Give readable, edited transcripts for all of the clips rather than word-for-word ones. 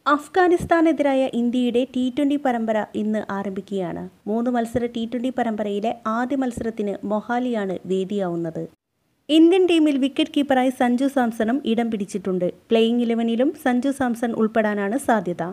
അഫ്ഗാനിസ്ഥാനെതിരായ ഇന്ത്യയുടെ ടി20 പരമ്പര ഇന്ന് ആരംഭിക്കുകയാണ്. 3 മത്സര ടി20 പരമ്പരയിലെ ആദ്യ മത്സരത്തിന് മൊഹാലിയാണ് വേദിയാവുന്നത്. ഇന്ത്യൻ ടീമിൽ വിക്കറ്റ് കീപ്പറായി സഞ്ജു സാംസണും ഇടം പിടിച്ചിട്ടുണ്ട്. പ്ലേയിങ് 11-ലും സഞ്ജു സാംസൺ ഉൾപ്പെടാനാണ് സാധ്യത.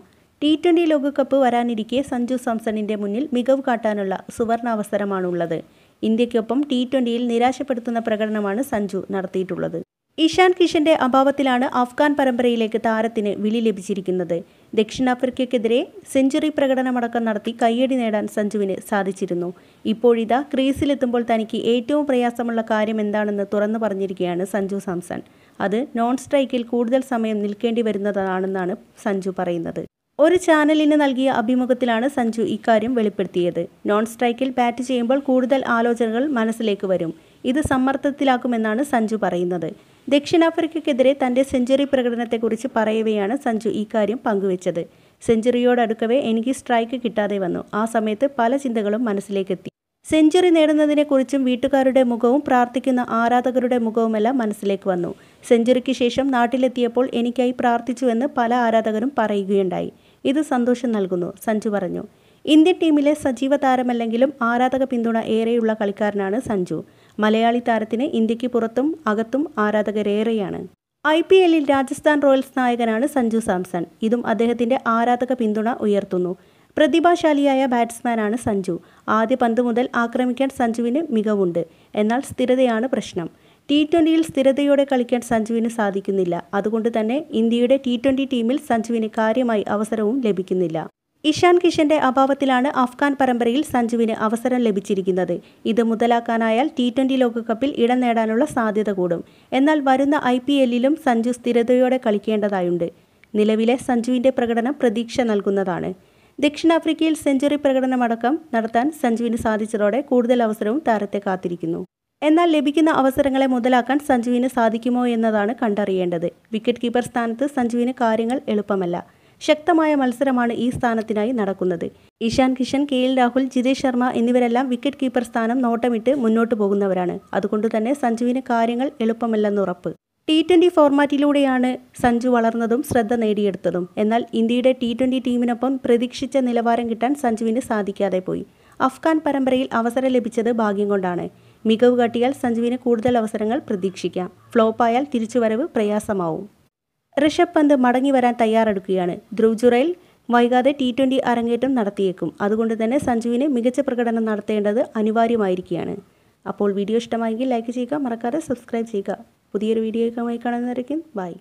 ടി20 ലോകകപ്പ് വരാനിരിക്കെ സഞ്ജു സാംസണിന്റെ മുന്നിൽ മികവ് കാട്ടാനുള്ള സുവർണാവസരമാണുള്ളത്. ഇന്ത്യയ്ക്കൊപ്പം ടി20യിൽ നിരാശപ്പെടുത്തുന്ന പ്രകടനമാണ് സഞ്ജു നടത്തിയിട്ടുള്ളത്. ഇഷാൻ കിഷന്റെ അഭാവത്തിലാണ് അഫ്ഗാൻ പരമ്പരയിലേക്ക് താരത്തിന് വിളി ലഭിച്ചിരിക്കുന്നത്. ദക്ഷിണാഫ്രിക്കയ്ക്കെതിരെ സെഞ്ചുറി പ്രകടനമടക്കം നടത്തി കയ്യടി നേടാൻ സഞ്ജുവിന് സാധിച്ചിരുന്നു. ഇപ്പോഴിതാ ക്രീസിലെത്തുമ്പോൾ തനിക്ക് ഏറ്റവും പ്രയാസമുള്ള കാര്യം എന്താണെന്ന് തുറന്നു പറഞ്ഞിരിക്കുകയാണ് സഞ്ജു സാംസൺ. അത് നോൺ സ്ട്രൈക്കിൽ കൂടുതൽ സമയം നിൽക്കേണ്ടി വരുന്നതാണെന്നാണ് സഞ്ജു പറയുന്നത്. ഒരു ചാനലിന് നൽകിയ അഭിമുഖത്തിലാണ് സഞ്ജു ഇക്കാര്യം വെളിപ്പെടുത്തിയത്. നോൺ സ്ട്രൈക്കിൽ ബാറ്റ് ചെയ്യുമ്പോൾ കൂടുതൽ ആലോചനകൾ മനസ്സിലേക്ക് വരും. ഇത് സമ്മർദ്ദത്തിലാക്കുമെന്നാണ് സഞ്ജു പറയുന്നത്. ദക്ഷിണാഫ്രിക്കയ്ക്കെതിരെ തന്റെ സെഞ്ചുറി പ്രകടനത്തെക്കുറിച്ച് പറയവെയാണ് സഞ്ജു ഇക്കാര്യം പങ്കുവച്ചത്. സെഞ്ചുറിയോടടുക്കവേ എനിക്ക് സ്ട്രൈക്ക് കിട്ടാതെ വന്നു. ആ സമയത്ത് പല ചിന്തകളും മനസ്സിലേക്കെത്തി. സെഞ്ചുറി നേടുന്നതിനെക്കുറിച്ചും വീട്ടുകാരുടെ മുഖവും പ്രാർത്ഥിക്കുന്ന ആരാധകരുടെ മുഖവുമെല്ലാം മനസ്സിലേക്ക് വന്നു. സെഞ്ചുറിക്ക് ശേഷം നാട്ടിലെത്തിയപ്പോൾ എനിക്കായി പ്രാർത്ഥിച്ചുവെന്ന് പല ആരാധകരും പറയുകയുണ്ടായി. ഇത് സന്തോഷം നൽകുന്നു, സഞ്ജു പറഞ്ഞു. ഇന്ത്യൻ ടീമിലെ സജീവ താരമല്ലെങ്കിലും ആരാധക പിന്തുണ ഏറെയുള്ള കളിക്കാരനാണ് സഞ്ജു. മലയാളി താരത്തിന് ഇന്ത്യക്ക് പുറത്തും അകത്തും ആരാധകരേറെയാണ്. IPLൽ രാജസ്ഥാൻ റോയൽസ് നായകനാണ് സഞ്ജു സാംസൺ. ഇതും അദ്ദേഹത്തിന്റെ ആരാധക പിന്തുണ ഉയർത്തുന്നു. പ്രതിഭാശാലിയായ ബാറ്റ്സ്മാനാണ് സഞ്ജു. ആദ്യ പന്ത് മുതൽ ആക്രമിക്കാൻ സഞ്ജുവിന് മികവുണ്ട്. എന്നാൽ സ്ഥിരതയാണ് പ്രശ്നം. ടി20യിൽ സ്ഥിരതയോടെ കളിക്കാൻ സഞ്ജുവിന് സാധിക്കുന്നില്ല. അതുകൊണ്ട് തന്നെ ഇന്ത്യയുടെ ടി20 ടീമിൽ സഞ്ജുവിന് കാര്യമായി അവസരവും ലഭിക്കുന്നില്ല. ഇഷാൻ കിഷന്റെ അഭാവത്തിലാണ് അഫ്ഗാൻ പരമ്പരയിൽ സഞ്ജുവിന് അവസരം ലഭിച്ചിരിക്കുന്നത്. ഇത് മുതലാക്കാനായാൽ ടി20 ലോകകപ്പിൽ ഇടം നേടാനുള്ള സാധ്യത കൂടും. എന്നാൽ വരുന്ന IPLലും സഞ്ജു സ്ഥിരതയോടെ കളിക്കേണ്ടതായുണ്ട്. നിലവിലെ സഞ്ജുവിന്റെ പ്രകടനം പ്രതീക്ഷ നൽകുന്നതാണ്. ദക്ഷിണാഫ്രിക്കയിൽ സെഞ്ചുറി പ്രകടനമടക്കം നടത്താൻ സഞ്ജുവിന് സാധിച്ചതോടെ കൂടുതൽ അവസരവും താരത്തെ കാത്തിരിക്കുന്നു. എന്നാൽ ലഭിക്കുന്ന അവസരങ്ങളെ മുതലാക്കാൻ സഞ്ജുവിന് സാധിക്കുമോ എന്നതാണ് കണ്ടറിയേണ്ടത്. വിക്കറ്റ് കീപ്പർ സ്ഥാനത്ത് സഞ്ജുവിന് കാര്യങ്ങൾ എളുപ്പമല്ല. ശക്തമായ മത്സരമാണ് ഈ സ്ഥാനത്തിനായി നടക്കുന്നത്. ഇഷാൻ കിഷൻ, KL രാഹുൽ, ജിതേഷ് ശർമ്മ എന്നിവരെല്ലാം വിക്കറ്റ് കീപ്പർ സ്ഥാനം നോട്ടമിട്ട് മുന്നോട്ട് പോകുന്നവരാണ്. അതുകൊണ്ടുതന്നെ സഞ്ജുവിന് കാര്യങ്ങൾ എളുപ്പമല്ലെന്നുറപ്പ്. ടി20 ഫോർമാറ്റിലൂടെയാണ് സഞ്ജു വളർന്നതും ശ്രദ്ധ നേടിയെടുത്തതും. എന്നാൽ ഇന്ത്യയുടെ ടി20 ടീമിനൊപ്പം പ്രതീക്ഷിച്ച നിലവാരം കിട്ടാൻ സഞ്ജുവിന് സാധിക്കാതെ പോയി. അഫ്ഗാൻ പരമ്പരയിൽ അവസരം ലഭിച്ചത് ഭാഗ്യം കൊണ്ടാണ്. മികവ് കാട്ടിയാൽ സഞ്ജുവിന് കൂടുതൽ അവസരങ്ങൾ പ്രതീക്ഷിക്കാം. ഫ്ലോപ്പായാൽ തിരിച്ചുവരവ് പ്രയാസമാവും. ഋഷഭ് പന്ത് മടങ്ങി വരാൻ തയ്യാറെടുക്കുകയാണ്. ധ്രുവ് ജുറേൽ വൈകാതെ ടി20 അരങ്ങേറ്റം നടത്തിയേക്കും. അതുകൊണ്ട് തന്നെ സഞ്ജുവിന് മികച്ച പ്രകടനം നടത്തേണ്ടത് അനിവാര്യമായിരിക്കുകയാണ്. അപ്പോൾ വീഡിയോ ഇഷ്ടമായെങ്കിൽ ലൈക്ക് ചെയ്യുക, മറക്കാതെ സബ്സ്ക്രൈബ് ചെയ്യുക. പുതിയൊരു വീഡിയോയുമായി കാണുന്നവരേക്കും ബൈ.